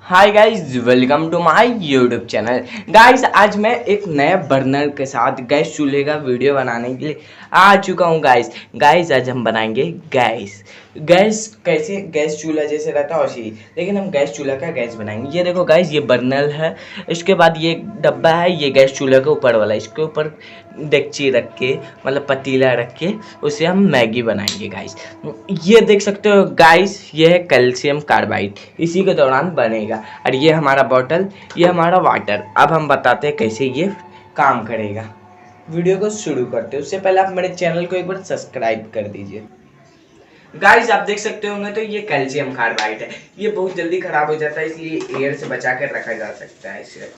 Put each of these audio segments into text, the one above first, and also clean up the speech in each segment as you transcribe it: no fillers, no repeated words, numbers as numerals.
Hi guys, welcome to my YouTube channel. Guys, आज मैं एक नए बर्नर के साथ गैस चूल्हे का वीडियो बनाने के लिए आ चुका हूँ। गाइस आज हम बनाएंगे गैस कैसे गैस चूल्हा जैसे रहता है वैसे ही, लेकिन हम गैस चूल्हा का गैस बनाएंगे। ये देखो गाइस, ये बर्नर है। इसके बाद ये डब्बा है, ये गैस चूल्हा के ऊपर वाला। इसके ऊपर डेगची रख के, मतलब पतीला रख के, उससे हम मैगी बनाएंगे गाइस। ये देख सकते हो गाइस, ये है कैल्शियम कार्बाइड, इसी के दौरान बनेगा। और ये हमारा बॉटल, ये हमारा वाटर। अब हम बताते हैं कैसे ये काम करेगा। वीडियो को शुरू करते हैं उससे पहले आप मेरे चैनल को एक बार सब्सक्राइब कर दीजिए। गाइस, आप देख सकते होंगे तो ये कैल्शियम कार्बाइड है। ये बहुत जल्दी खराब हो जाता है, इसलिए एयर से बचा कर रखा जा सकता है इसे।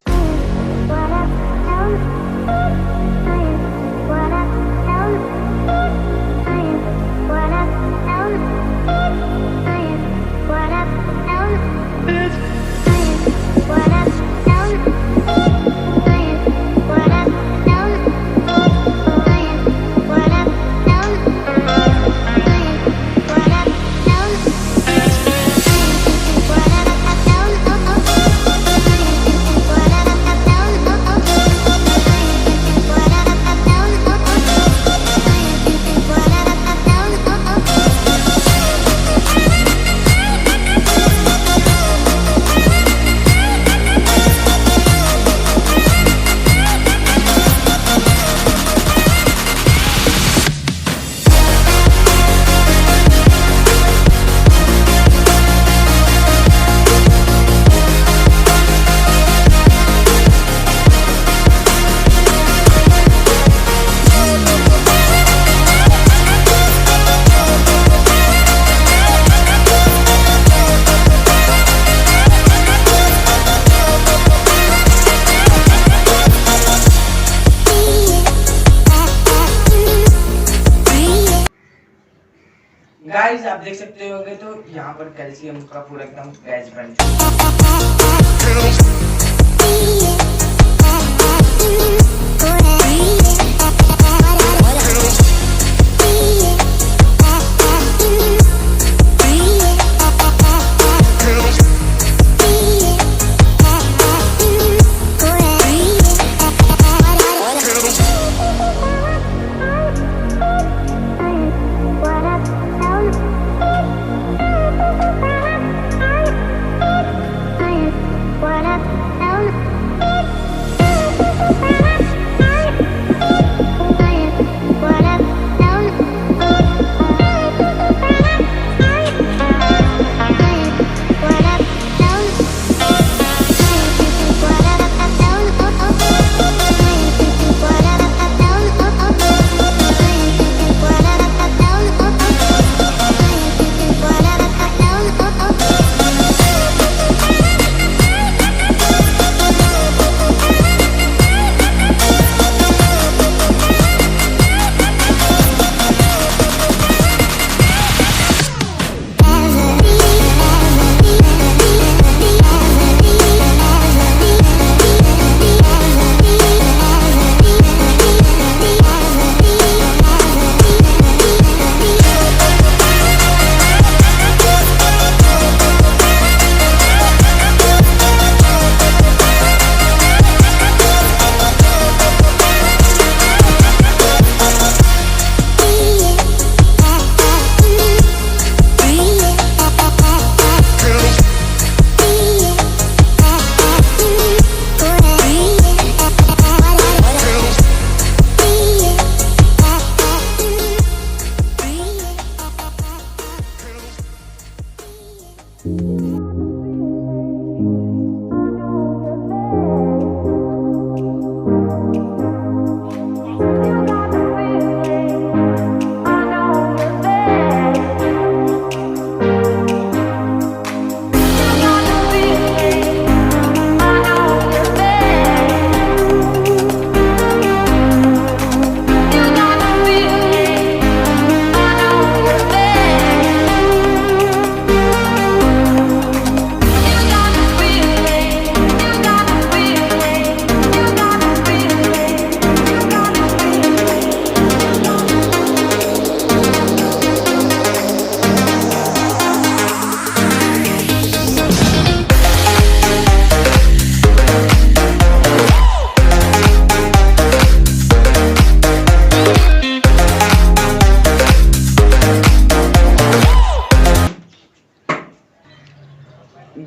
गाइस, आप देख सकते होंगे तो यहाँ पर कैल्शियम का पूरा एकदम गैस बन चुका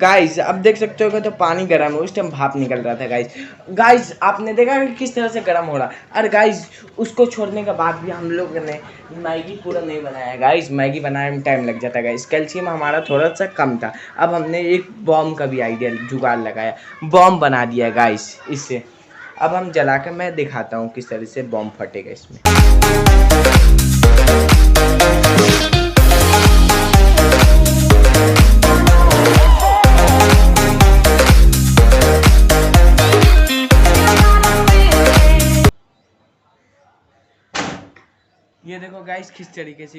गाइस अब देख सकते हो तो पानी गर्म है, उस टाइम भाप निकल रहा था गाइस। गाइस आपने देखा कि किस तरह से गर्म हो रहा। और गाइस उसको छोड़ने के बाद भी हम लोग ने मैगी पूरा नहीं बनाया गाइस, मैगी बनाने में टाइम लग जाता गाइस, कैल्शियम हमारा थोड़ा सा कम था। अब हमने एक बॉम्ब का भी आइडिया जुगाड़ लगाया, बॉम्ब बना दिया गाइस इससे। अब हम जला कर मैं दिखाता हूँ किस तरह से बॉम्ब फटेगा इसमें। ये देखो गाइस किस तरीके से